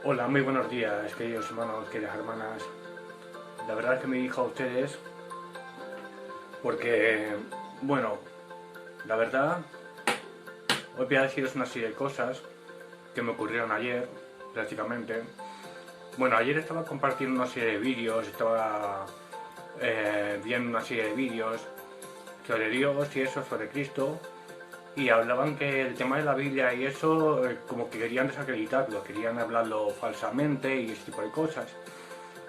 Hola, muy buenos días, queridos hermanos, queridas hermanas. La verdad es que me dirijo a ustedes porque, bueno, la verdad, hoy voy a deciros una serie de cosas que me ocurrieron ayer, prácticamente. Bueno, ayer estaba compartiendo una serie de vídeos, estaba viendo una serie de vídeos sobre Dios y eso, sobre Cristo, y hablaban que el tema de la Biblia y eso, como que querían desacreditarlo, querían hablarlo falsamente y ese tipo de cosas.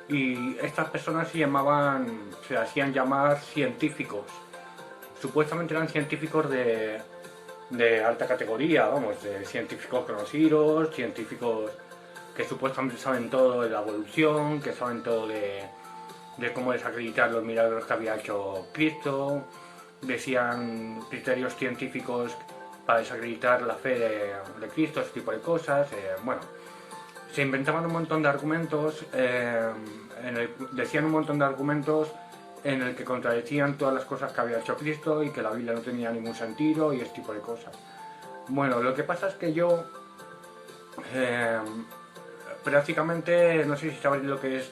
Y estas personas se hacían llamar científicos. Supuestamente eran científicos de alta categoría, vamos, de científicos conocidos, científicos que supuestamente saben todo de la evolución, que saben todo de cómo desacreditar los milagros que había hecho Cristo, decían criterios científicos para desacreditar la fe de Cristo, ese tipo de cosas. Bueno, se inventaban un montón de argumentos, decían un montón de argumentos en el que contradecían todas las cosas que había hecho Cristo y que la Biblia no tenía ningún sentido y ese tipo de cosas. Bueno, lo que pasa es que yo eh, prácticamente, no sé si sabéis lo que es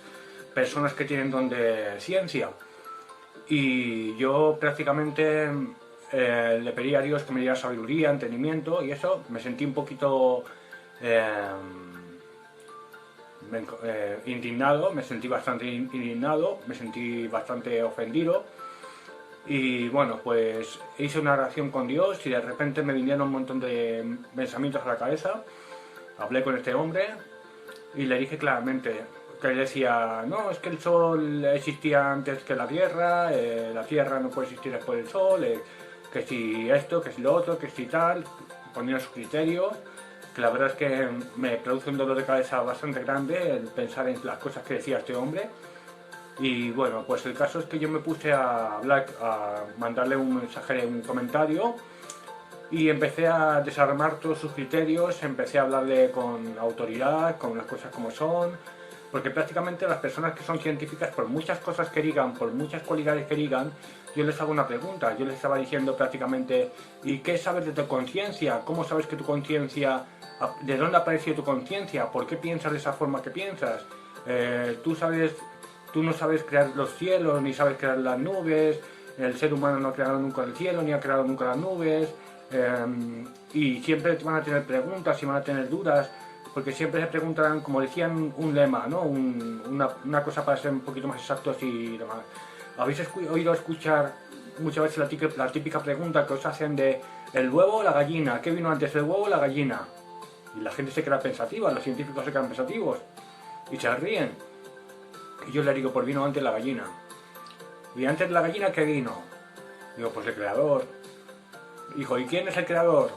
personas que tienen don de ciencia, y yo prácticamente le pedí a Dios que me diera sabiduría, entendimiento, y eso me sentí un poquito eh, indignado, me sentí bastante indignado, me sentí bastante ofendido. Y bueno, pues hice una oración con Dios y de repente me vinieron un montón de pensamientos a la cabeza. Hablé con este hombre y le dije claramente que él decía, no, es que el sol existía antes que la tierra no puede existir después del sol, que si esto, que si lo otro, que si tal, ponía sus criterios, que la verdad es que me produce un dolor de cabeza bastante grande el pensar en las cosas que decía este hombre. Y bueno, pues el caso es que yo me puse a hablar, a mandarle un mensaje, un comentario, y empecé a desarmar todos sus criterios, empecé a hablarle con autoridad, con las cosas como son, porque prácticamente las personas que son científicas, por muchas cosas que digan, por muchas cualidades que digan, yo les hago una pregunta, yo les estaba diciendo prácticamente, ¿y qué sabes de tu conciencia? ¿Cómo sabes que tu conciencia, de dónde ha aparecido tu conciencia? ¿Por qué piensas de esa forma que piensas? Tú no sabes crear los cielos, ni sabes crear las nubes, el ser humano no ha creado nunca el cielo, ni ha creado nunca las nubes, y siempre van a tener preguntas y van a tener dudas, porque siempre se preguntarán, como decían un lema, ¿no? Una cosa para ser un poquito más exactos y demás. ¿Habéis oído escuchar muchas veces la típica pregunta que os hacen de el huevo o la gallina? ¿Qué vino antes, el huevo o la gallina? Y la gente se queda pensativa, los científicos se quedan pensativos y se ríen. Y yo le digo, pues vino antes la gallina. ¿Y antes de la gallina qué vino? Digo, pues el creador. Dijo, ¿y quién es el creador?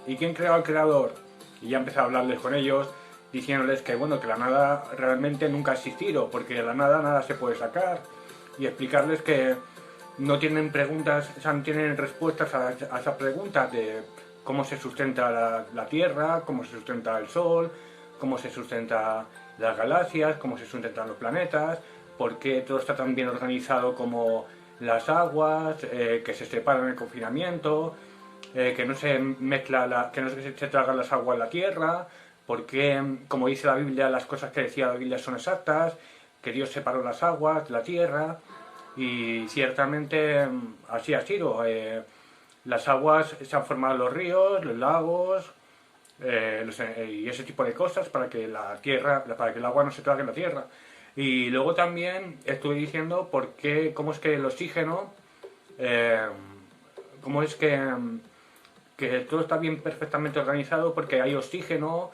¿Y quién creó al creador? Y ya empecé a hablarles con ellos, diciéndoles que bueno, que la nada realmente nunca ha existido, porque de la nada nada se puede sacar, y explicarles que no tienen preguntas, o sea, no tienen respuestas a esas preguntas de cómo se sustenta la Tierra, cómo se sustenta el Sol, cómo se sustenta las galaxias, cómo se sustentan los planetas, por qué todo está tan bien organizado como las aguas, que se separan en el confinamiento, que no se que no se tragan las aguas en la tierra, porque, como dice la Biblia, las cosas que decía la Biblia son exactas, que Dios separó las aguas de la tierra, y ciertamente así ha sido. Las aguas se han formado los ríos, los lagos, y ese tipo de cosas para que la tierra, para que el agua no se trague en la tierra. Y luego también estuve diciendo cómo es que el oxígeno, eh, cómo es que todo está bien perfectamente organizado, porque hay oxígeno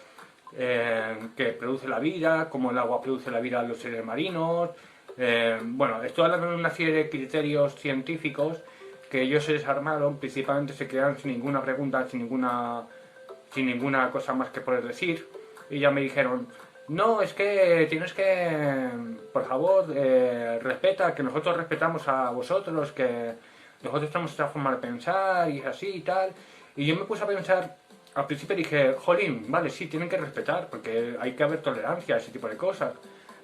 que produce la vida, como el agua produce la vida a los seres marinos. Bueno, estoy hablando de una serie de criterios científicos que ellos se desarmaron, principalmente se quedaron sin ninguna pregunta, sin ninguna cosa más que poder decir, y ya me dijeron, no, es que tienes que, por favor, respeta, que nosotros respetamos a vosotros, que nosotros tenemos esta forma de pensar y así y tal. Y yo me puse a pensar, al principio dije, jolín, vale, sí, tienen que respetar, porque hay que haber tolerancia a ese tipo de cosas.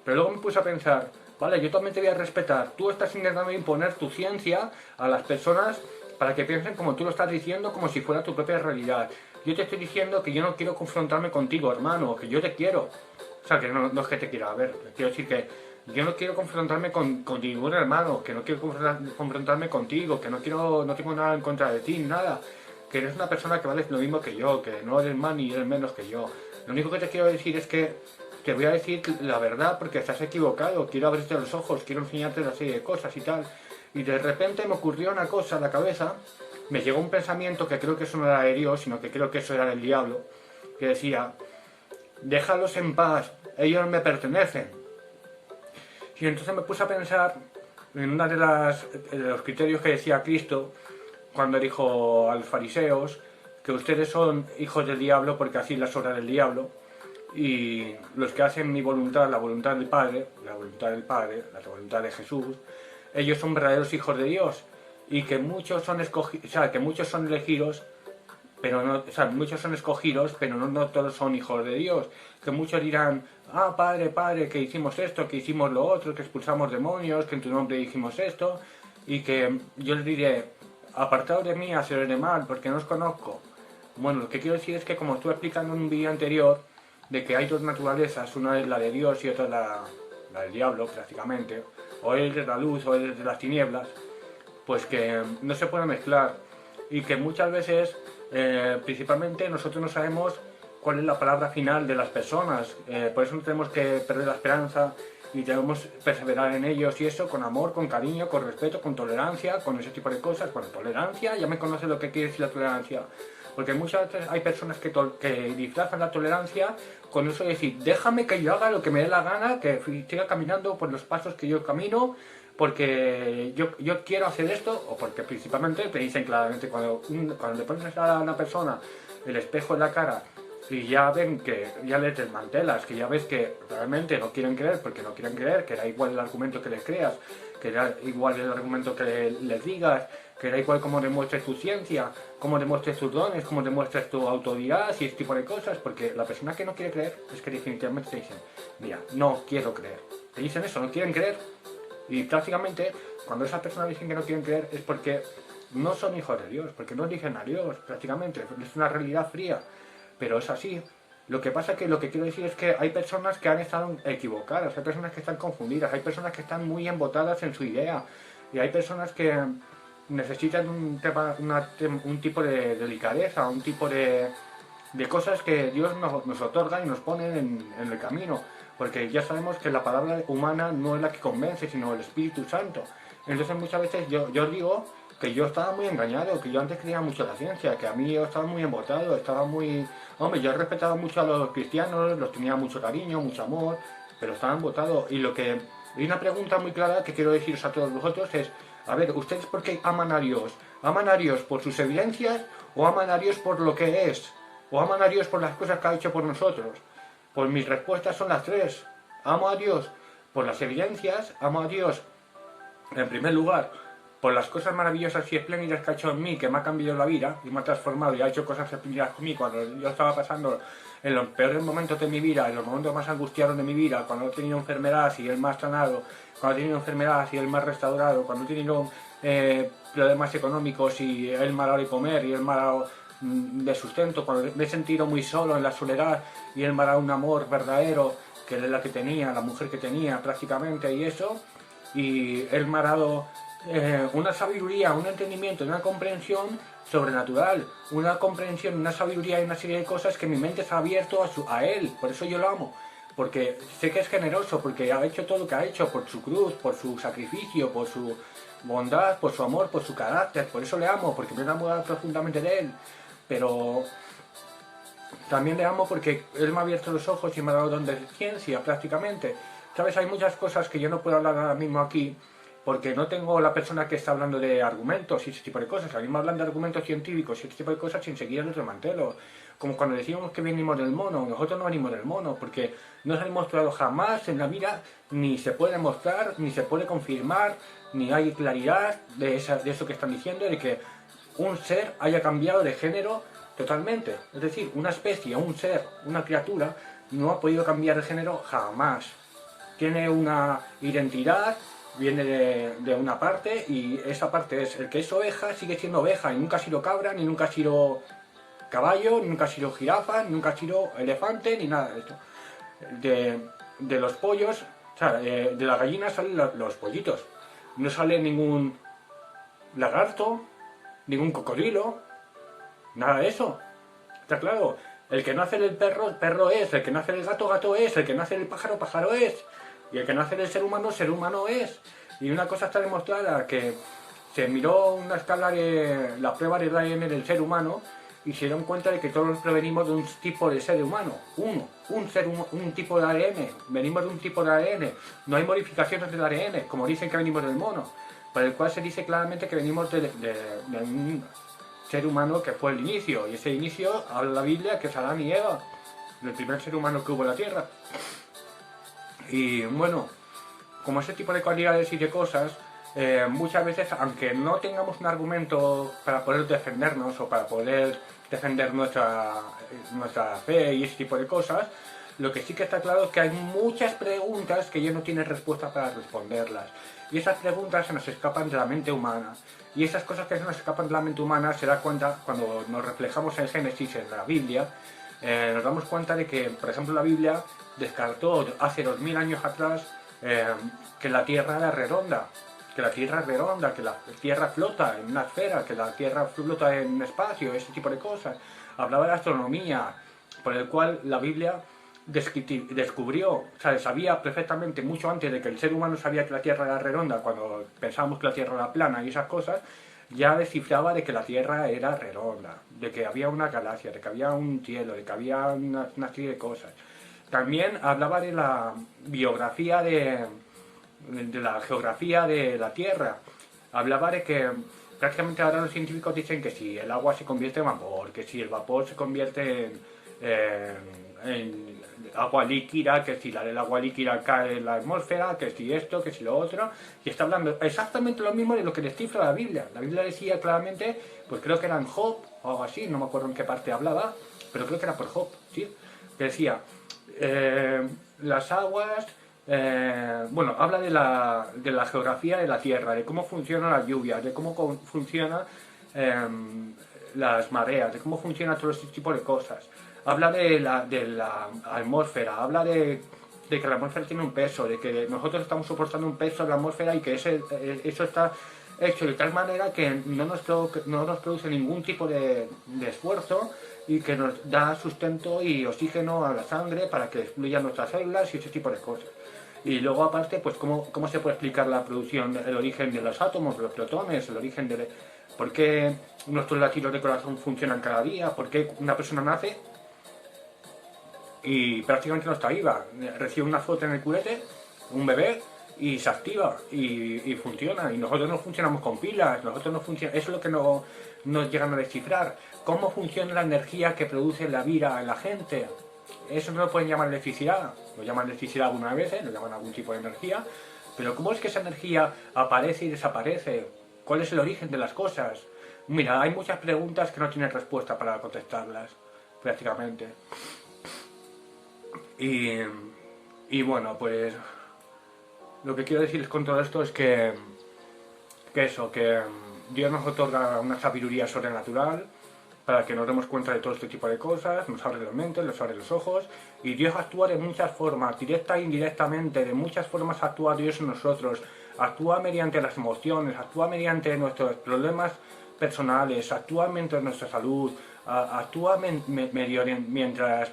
Pero luego me puse a pensar, vale, yo también te voy a respetar, tú estás intentando imponer tu ciencia a las personas para que piensen como tú lo estás diciendo, como si fuera tu propia realidad. Yo te estoy diciendo que yo no quiero confrontarme contigo, hermano, que yo te quiero. sea, que no es que te quiera ver, quiero decir que yo no quiero confrontarme con ningún hermano, que no quiero confrontarme contigo, que no tengo nada en contra de ti, nada. Que eres una persona que vales lo mismo que yo, que no eres más ni eres menos que yo. Lo único que te quiero decir es que te voy a decir la verdad porque estás equivocado, quiero abrirte los ojos, quiero enseñarte una serie de cosas y tal. Y de repente me ocurrió una cosa en la cabeza, me llegó un pensamiento que creo que eso no era de Dios, sino que creo que eso era del diablo, que decía, déjalos en paz, ellos me pertenecen. Y entonces me puse a pensar en uno de los criterios que decía Cristo cuando dijo a los fariseos que ustedes son hijos del diablo porque hacéis las obras del diablo y los que hacen mi voluntad, la voluntad del Padre, la voluntad del Padre, la voluntad de Jesús, ellos son verdaderos hijos de Dios y que muchos son escogidos, o sea, que muchos son elegidos, pero no, o sea, muchos son escogidos, pero no todos son hijos de Dios. Que muchos dirán, ah, Padre, Padre, que hicimos esto, que hicimos lo otro, que expulsamos demonios, que en tu nombre dijimos esto, y que yo les diré, apartados de mí, haceros de mal, porque no os conozco. Bueno, lo que quiero decir es que como estuve explicando en un vídeo anterior, de que hay dos naturalezas, una es la de Dios y otra es la del diablo, prácticamente, o él es de la luz o él es de las tinieblas, pues que no se puede mezclar, y que muchas veces, principalmente, nosotros no sabemos cuál es la palabra final de las personas, por eso no tenemos que perder la esperanza y debemos perseverar en ellos, y eso con amor, con cariño, con respeto, con tolerancia, con ese tipo de cosas. Bueno, tolerancia, ya me conoces lo que quiere decir la tolerancia, porque muchas veces hay personas que disfrazan la tolerancia con eso de decir, déjame que yo haga lo que me dé la gana, que siga caminando por los pasos que yo camino, porque yo quiero hacer esto, o porque principalmente te dicen claramente, cuando le pones a una persona el espejo en la cara y ya ven que ya les desmantelas, que ya ves que realmente no quieren creer porque no quieren creer, que da igual el argumento que les creas, que da igual el argumento que les digas, que da igual cómo demuestres tu ciencia, cómo demuestres tus dones, cómo demuestres tu autoridad y ese tipo de cosas, porque la persona que no quiere creer es que definitivamente te dicen, mira, no quiero creer. Te dicen eso, no quieren creer. Y prácticamente, cuando esas personas dicen que no quieren creer es porque no son hijos de Dios, porque no dicen a Dios, prácticamente. Es una realidad fría, pero es así. Lo que pasa es que lo que quiero decir es que hay personas que han estado equivocadas, hay personas que están confundidas, hay personas que están muy embotadas en su idea, y hay personas que necesitan un tipo de delicadeza, un tipo de cosas que Dios nos otorga y nos pone en el camino, porque ya sabemos que la palabra humana no es la que convence, sino el Espíritu Santo. Entonces muchas veces yo digo que yo estaba muy engañado, que yo antes creía mucho la ciencia, que a mí yo estaba muy embotado, estaba muy... Hombre, yo respetaba mucho a los cristianos, los tenía mucho cariño, mucho amor, pero estaba embotado. Y hay una pregunta muy clara que quiero deciros a todos vosotros es, a ver, ¿ustedes por qué aman a Dios? ¿Aman a Dios por sus evidencias o aman a Dios por lo que es? ¿O aman a Dios por las cosas que ha hecho por nosotros? Pues mis respuestas son las tres. Amo a Dios por las evidencias, amo a Dios en primer lugar por las cosas maravillosas y espléndidas que ha hecho en mí, que me ha cambiado la vida y me ha transformado y ha hecho cosas espléndidas con mí cuando yo estaba pasando en los peores momentos de mi vida, en los momentos más angustiados de mi vida, cuando he tenido enfermedad y él me ha sanado, cuando he tenido enfermedad y él me ha restaurado, cuando he tenido problemas económicos y él me ha dado de comer y él me ha dado de sustento, cuando me he sentido muy solo en la soledad y él me ha dado un amor verdadero, que es la que tenía, la mujer que tenía prácticamente y eso, y él me ha dado una sabiduría, un entendimiento, una comprensión sobrenatural, una comprensión, una sabiduría y una serie de cosas que mi mente se ha abierto a él, por eso yo lo amo, porque sé que es generoso, porque ha hecho todo lo que ha hecho por su cruz, por su sacrificio, por su bondad, por su amor, por su carácter, por eso le amo, porque me he enamorado profundamente de él, pero también le amo porque él me ha abierto los ojos y me ha dado don de ciencia prácticamente. Sabes, hay muchas cosas que yo no puedo hablar ahora mismo aquí porque no tengo la persona que está hablando de argumentos y ese tipo de cosas. A mí me hablan de argumentos científicos y ese tipo de cosas sin seguir el desmantelo. Como cuando decíamos que venimos del mono, nosotros no venimos del mono porque no se ha demostrado jamás en la vida, ni se puede demostrar, ni se puede confirmar, ni hay claridad de eso que están diciendo, de que un ser haya cambiado de género totalmente. Es decir, una especie, un ser, una criatura no ha podido cambiar de género jamás. Tiene una identidad, viene de una parte y esa parte es el que es oveja, sigue siendo oveja y nunca ha sido cabra, ni nunca ha sido caballo, ni nunca ha sido jirafa, ni nunca ha sido elefante, ni nada de esto. de los pollos, o sea, de la gallina salen los pollitos. No sale ningún lagarto, ningún cocodrilo, nada de eso. Está claro, el que nace del perro, perro es, el que nace del gato, gato es, el que nace del pájaro, pájaro es, y el que nace del ser humano es. Y una cosa está demostrada, que se miró una escala de la prueba del ADN del ser humano y se dieron cuenta de que todos provenimos de un tipo de ser humano, un tipo de ADN, venimos de un tipo de ADN, no hay modificaciones del ADN, como dicen que venimos del mono, por el cual se dice claramente que venimos de un ser humano que fue el inicio, y ese inicio habla la Biblia que es Adán y Eva, el primer ser humano que hubo en la tierra. Y bueno, como ese tipo de cualidades y de cosas, muchas veces, aunque no tengamos un argumento para poder defendernos o para poder defender nuestra fe y ese tipo de cosas, lo que sí que está claro es que hay muchas preguntas que ya no tienen respuesta para responderlas. Y esas preguntas se nos escapan de la mente humana. Y esas cosas que se nos escapan de la mente humana se da cuenta cuando nos reflejamos en Génesis, en la Biblia, nos damos cuenta de que, por ejemplo, la Biblia descartó hace 2000 años atrás que la Tierra era redonda, que la Tierra flota en una esfera, que la Tierra flota en espacio, ese tipo de cosas. Hablaba de astronomía, por el cual la Biblia descubrió, o sea, sabía perfectamente mucho antes de que el ser humano sabía que la Tierra era redonda, cuando pensábamos que la Tierra era plana y esas cosas, ya descifraba de que la Tierra era redonda, de que había una galaxia, de que había un cielo, de que había una serie de cosas. También hablaba de la biografía de la geografía de la Tierra. Hablaba de que prácticamente ahora los científicos dicen que si el agua se convierte en vapor, que si el vapor se convierte en agua líquida, que si la del agua líquida cae en la atmósfera, que si esto, que si lo otro, y está hablando exactamente lo mismo de lo que descifra la Biblia. La Biblia decía claramente, pues creo que era en Job, o algo así, no me acuerdo en qué parte hablaba, pero creo que era por Job, ¿sí? Que decía, las aguas, bueno, habla de la geografía de la Tierra, de cómo funciona la lluvia, de cómo funciona las mareas, de cómo funciona todo ese tipo de cosas. Habla de la atmósfera, habla de que la atmósfera tiene un peso, de que nosotros estamos soportando un peso en la atmósfera y que eso está hecho de tal manera que no nos produce ningún tipo de esfuerzo y que nos da sustento y oxígeno a la sangre para que fluyan nuestras células y ese tipo de cosas. Y luego aparte, pues cómo se puede explicar la producción, el origen de los átomos, de los protones, el origen de por qué nuestros latidos de corazón funcionan cada día, por qué una persona nace y prácticamente no está viva, recibe una foto en el culete, un bebé, y se activa y funciona, y nosotros no funcionamos con pilas, nosotros no funcionamos, eso es lo que no nos llegan a descifrar, cómo funciona la energía que produce la vida en la gente. Eso no lo pueden llamar electricidad, lo llaman electricidad algunas veces, lo llaman algún tipo de energía, pero ¿cómo es que esa energía aparece y desaparece? ¿Cuál es el origen de las cosas? Mira, hay muchas preguntas que no tienen respuesta para contestarlas, prácticamente. Y bueno, pues lo que quiero decirles con todo esto es que Dios nos otorga una sabiduría sobrenatural para que nos demos cuenta de todo este tipo de cosas, nos abre la mente, nos abre los ojos, y Dios actúa de muchas formas, directa e indirectamente, de muchas formas actúa Dios en nosotros, actúa mediante las emociones, actúa mediante nuestros problemas personales, actúa mediante nuestra salud, actúa mientras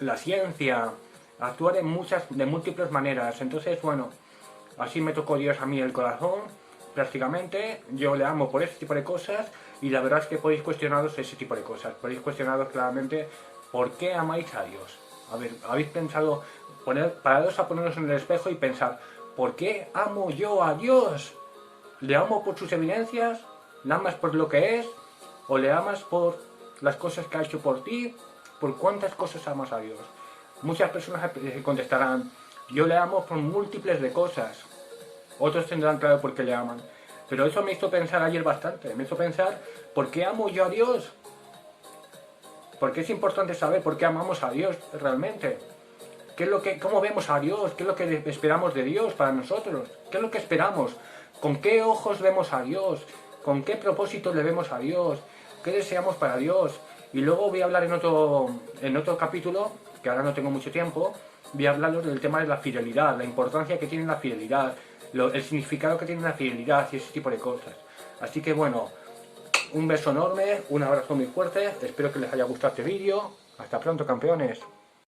la ciencia, actúa de múltiples maneras. Entonces, bueno, así me tocó Dios a mí el corazón, prácticamente, yo le amo por ese tipo de cosas, y la verdad es que podéis cuestionaros ese tipo de cosas, podéis cuestionaros claramente por qué amáis a Dios. A ver, habéis pensado, pararos a poneros en el espejo y pensar, ¿por qué amo yo a Dios? ¿Le amo por sus evidencias? ¿Le amas por lo que es? ¿O le amas por las cosas que ha hecho por ti? ¿Por cuántas cosas amas a Dios? Muchas personas contestarán, yo le amo por múltiples de cosas. Otros tendrán claro por qué le aman. Pero eso me hizo pensar ayer bastante. Me hizo pensar, ¿por qué amo yo a Dios? Porque es importante saber por qué amamos a Dios realmente. ¿Cómo vemos a Dios? ¿Qué es lo que esperamos de Dios para nosotros? ¿Qué es lo que esperamos? ¿Con qué ojos vemos a Dios? ¿Con qué propósito le vemos a Dios? ¿Qué deseamos para Dios? Y luego voy a hablar en otro capítulo, que ahora no tengo mucho tiempo, voy a hablaros del tema de la fidelidad, la importancia que tiene la fidelidad, el significado que tiene la fidelidad y ese tipo de cosas. Así que bueno, un beso enorme, un abrazo muy fuerte, espero que les haya gustado este vídeo. Hasta pronto, campeones.